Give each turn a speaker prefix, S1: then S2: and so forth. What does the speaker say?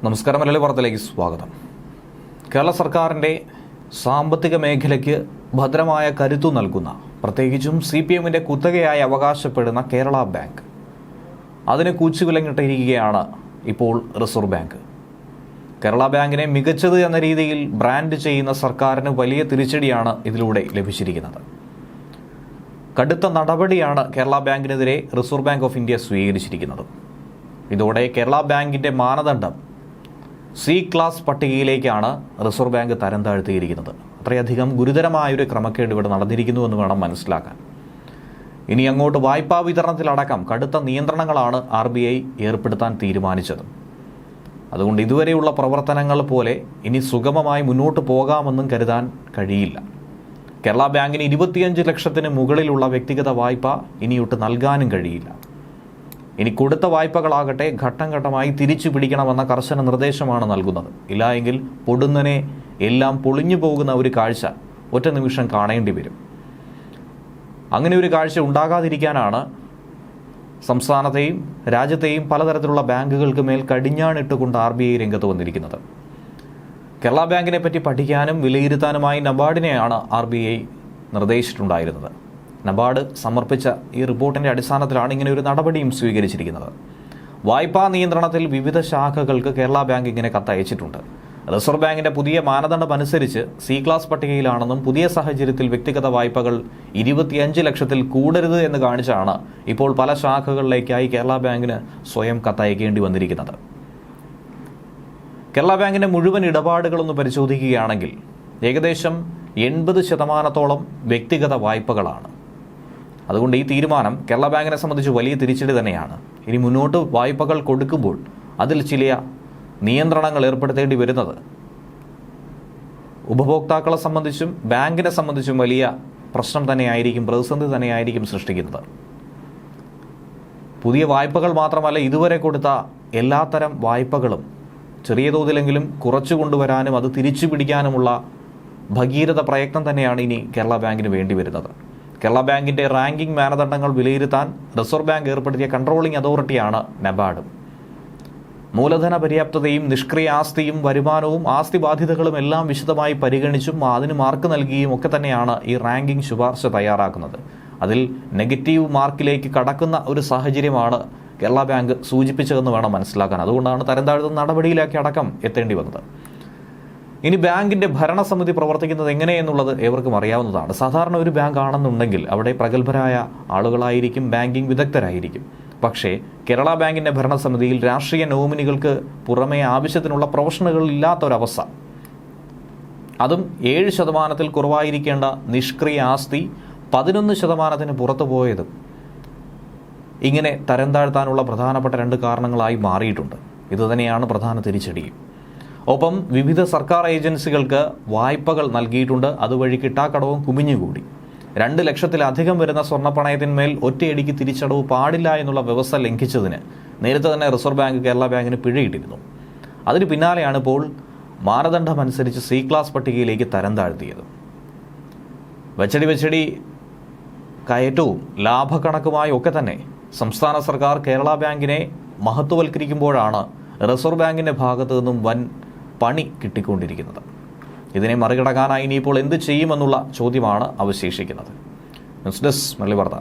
S1: നമസ്കാരം. മലയാളി വാർത്തയിലേക്ക് സ്വാഗതം. കേരള സർക്കാരിൻ്റെ സാമ്പത്തിക മേഖലയ്ക്ക് ഭദ്രമായ കരുത്തു നൽകുന്ന, പ്രത്യേകിച്ചും CPMന്റെ കുത്തകയായി അവകാശപ്പെടുന്ന കേരള ബാങ്ക്, അതിന് കൂച്ചുവിലങ്ങിട്ടിരിക്കുകയാണ് ഇപ്പോൾ റിസർവ് ബാങ്ക്. കേരള ബാങ്കിനെ മികച്ചത് എന്ന രീതിയിൽ ബ്രാൻഡ് ചെയ്യുന്ന സർക്കാരിന് വലിയ തിരിച്ചടിയാണ് ഇതിലൂടെ ലഭിച്ചിരിക്കുന്നത്. കടുത്ത നടപടിയാണ് കേരള ബാങ്കിനെതിരെ റിസർവ് ബാങ്ക് ഓഫ് ഇന്ത്യ സ്വീകരിച്ചിരിക്കുന്നത്. ഇതോടെ കേരള ബാങ്കിൻ്റെ മാനദണ്ഡം C ക്ലാസ് പട്ടികയിലേക്കാണ് റിസർവ് ബാങ്ക് തരം താഴ്ത്തിയിരിക്കുന്നത്. അത്രയധികം ഗുരുതരമായൊരു ക്രമക്കേട് ഇവിടെ നടന്നിരിക്കുന്നുവെന്ന് വേണം മനസ്സിലാക്കാൻ. ഇനി അങ്ങോട്ട് വായ്പാ വിതരണത്തിലടക്കം കടുത്ത നിയന്ത്രണങ്ങളാണ് RBI ഏർപ്പെടുത്താൻ തീരുമാനിച്ചത്. അതുകൊണ്ട് ഇതുവരെയുള്ള പ്രവർത്തനങ്ങൾ പോലെ ഇനി സുഗമമായി മുന്നോട്ട് പോകാമെന്നും കരുതാൻ കഴിയില്ല. കേരള ബാങ്കിന് 25 ലക്ഷത്തിന് മുകളിലുള്ള വ്യക്തിഗത വായ്പ ഇനിയൊട്ട് നൽകാനും കഴിയില്ല. ഇനി കൊടുത്ത വായ്പകളാകട്ടെ ഘട്ടം ഘട്ടമായി തിരിച്ചു പിടിക്കണമെന്ന കർശന നിർദ്ദേശമാണ് നൽകുന്നത്. ഇല്ലായെങ്കിൽ പൊടുന്നനെ എല്ലാം പൊളിഞ്ഞു പോകുന്ന ഒരു കാഴ്ച ഒറ്റ നിമിഷം കാണേണ്ടി വരും. അങ്ങനെ ഒരു കാഴ്ച ഉണ്ടാകാതിരിക്കാനാണ് സംസ്ഥാനത്തെയും രാജ്യത്തെയും പലതരത്തിലുള്ള ബാങ്കുകൾക്ക് മേൽ കടിഞ്ഞാണിട്ടുകൊണ്ട് RBI രംഗത്ത് വന്നിരിക്കുന്നത്. കേരള ബാങ്കിനെ പറ്റി പഠിക്കാനും വിലയിരുത്താനുമായി നബാർഡിനെയാണ് RBI നിർദ്ദേശിച്ചിട്ടുണ്ടായിരുന്നത്. നബാർഡ് സമർപ്പിച്ച ഈ റിപ്പോർട്ടിൻ്റെ അടിസ്ഥാനത്തിലാണ് ഇങ്ങനെ ഒരു നടപടിയും സ്വീകരിച്ചിരിക്കുന്നത്. വായ്പാ നിയന്ത്രണത്തിൽ വിവിധ ശാഖകൾക്ക് കേരള ബാങ്ക് ഇങ്ങനെ കത്തയച്ചിട്ടുണ്ട്. റിസർവ് ബാങ്കിൻ്റെ പുതിയ മാനദണ്ഡം അനുസരിച്ച് C ക്ലാസ് പട്ടികയിലാണെന്നും പുതിയ സാഹചര്യത്തിൽ വ്യക്തിഗത വായ്പകൾ 25 ലക്ഷത്തിൽ കൂടരുത് എന്ന് കാണിച്ചാണ് ഇപ്പോൾ പല ശാഖകളിലേക്കായി കേരള ബാങ്കിന് സ്വയം കത്തയക്കേണ്ടി വന്നിരിക്കുന്നത്. കേരള ബാങ്കിൻ്റെ മുഴുവൻ ഇടപാടുകളൊന്ന് പരിശോധിക്കുകയാണെങ്കിൽ ഏകദേശം 80% വ്യക്തിഗത വായ്പകളാണ്. അതുകൊണ്ട് ഈ തീരുമാനം കേരള ബാങ്കിനെ സംബന്ധിച്ച് വലിയ തിരിച്ചടി തന്നെയാണ്. ഇനി മുന്നോട്ട് വായ്പകൾ കൊടുക്കുമ്പോൾ അതിൽ ചില നിയന്ത്രണങ്ങൾ ഏർപ്പെടുത്തേണ്ടി വരുന്നത് ഉപഭോക്താക്കളെ സംബന്ധിച്ചും ബാങ്കിനെ സംബന്ധിച്ചും വലിയ പ്രശ്നം തന്നെയായിരിക്കും, പ്രതിസന്ധി തന്നെയായിരിക്കും സൃഷ്ടിക്കുന്നത്. പുതിയ വായ്പകൾ മാത്രമല്ല, ഇതുവരെ കൊടുത്ത എല്ലാത്തരം വായ്പകളും ചെറിയ തോതിലെങ്കിലും കുറച്ചു കൊണ്ടുവരാനും അത് തിരിച്ചു പിടിക്കാനുമുള്ള ഭഗീരഥ പ്രയത്നം തന്നെയാണ് ഇനി കേരള ബാങ്കിന് വേണ്ടി വരുന്നത്. കേരള ബാങ്കിൻ്റെ റാങ്കിംഗ് മാനദണ്ഡങ്ങൾ വിലയിരുത്താൻ റിസർവ് ബാങ്ക് ഏർപ്പെടുത്തിയ കൺട്രോളിംഗ് അതോറിറ്റിയാണ് നബാർഡ്. മൂലധന പര്യാപ്തതയും നിഷ്ക്രിയ ആസ്തിയും വരുമാനവും ആസ്തി ബാധ്യതകളും എല്ലാം വിശദമായി പരിഗണിച്ചും അതിന് മാർക്ക് നൽകിയും ഒക്കെ തന്നെയാണ് ഈ റാങ്കിംഗ് ശുപാർശ തയ്യാറാക്കുന്നത്. അതിൽ നെഗറ്റീവ് മാർക്കിലേക്ക് കടക്കുന്ന ഒരു സാഹചര്യമാണ് കേരള ബാങ്ക് സൂചിപ്പിച്ചതെന്ന് വേണം മനസ്സിലാക്കാൻ. അതുകൊണ്ടാണ് തരം താഴ്ത്തുന്ന നടപടിയിലേക്ക് അടക്കം എത്തേണ്ടി വന്നത്. ഇനി ബാങ്കിൻ്റെ ഭരണസമിതി പ്രവർത്തിക്കുന്നത് എങ്ങനെയെന്നുള്ളത് ഏവർക്കും അറിയാവുന്നതാണ്. സാധാരണ ഒരു ബാങ്ക് ആണെന്നുണ്ടെങ്കിൽ അവിടെ പ്രഗത്ഭരായ ആളുകളായിരിക്കും, ബാങ്കിങ് വിദഗ്ധരായിരിക്കും. പക്ഷേ കേരള ബാങ്കിൻ്റെ ഭരണസമിതിയിൽ രാഷ്ട്രീയ നോമിനികൾക്ക് പുറമേ ആവശ്യത്തിനുള്ള പ്രൊഫഷണലുകൾ ഇല്ലാത്തൊരവസ്ഥ, അതും 7% കുറവായിരിക്കേണ്ട നിഷ്ക്രിയ ആസ്തി 11% പുറത്തു പോയതും ഇങ്ങനെ തരം താഴ്ത്താനുള്ള പ്രധാനപ്പെട്ട 2 കാരണങ്ങളായി മാറിയിട്ടുണ്ട്. ഇതുതന്നെയാണ് പ്രധാന തിരിച്ചടിയും. ഒപ്പം വിവിധ സർക്കാർ ഏജൻസികൾക്ക് വായ്പകൾ നൽകിയിട്ടുണ്ട്. അതുവഴി കിട്ടാക്കടവും കുമിഞ്ഞുകൂടി. 2 ലക്ഷത്തിലധികം വരുന്ന സ്വർണ്ണപ്പണയത്തിന്മേൽ ഒറ്റയടിക്ക് തിരിച്ചടവ് പാടില്ല എന്നുള്ള വ്യവസ്ഥ ലംഘിച്ചതിന് നേരത്തെ തന്നെ റിസർവ് ബാങ്ക് കേരള ബാങ്കിന് പിഴയിട്ടിരുന്നു. അതിന് പിന്നാലെയാണ് ഇപ്പോൾ മാനദണ്ഡമനുസരിച്ച് C ക്ലാസ് പട്ടികയിലേക്ക് തരം താഴ്ത്തിയത്. വെച്ചടി കയറ്റവും ലാഭക്കണക്കുമായി ഒക്കെ തന്നെ സംസ്ഥാന സർക്കാർ കേരള ബാങ്കിനെ മഹത്വവൽക്കരിക്കുമ്പോഴാണ് റിസർവ് ബാങ്കിൻ്റെ ഭാഗത്തു നിന്നും വൻ പണി കിട്ടിക്കൊണ്ടിരിക്കുന്നത്. ഇതിനെ മറികടക്കാനായി ഇനിയിപ്പോൾ എന്ത് ചെയ്യുമെന്നുള്ള ചോദ്യമാണ് അവശേഷിക്കുന്നത്. ന്യൂസ് ഡെസ്ക് മലയാളി വാർത്ത.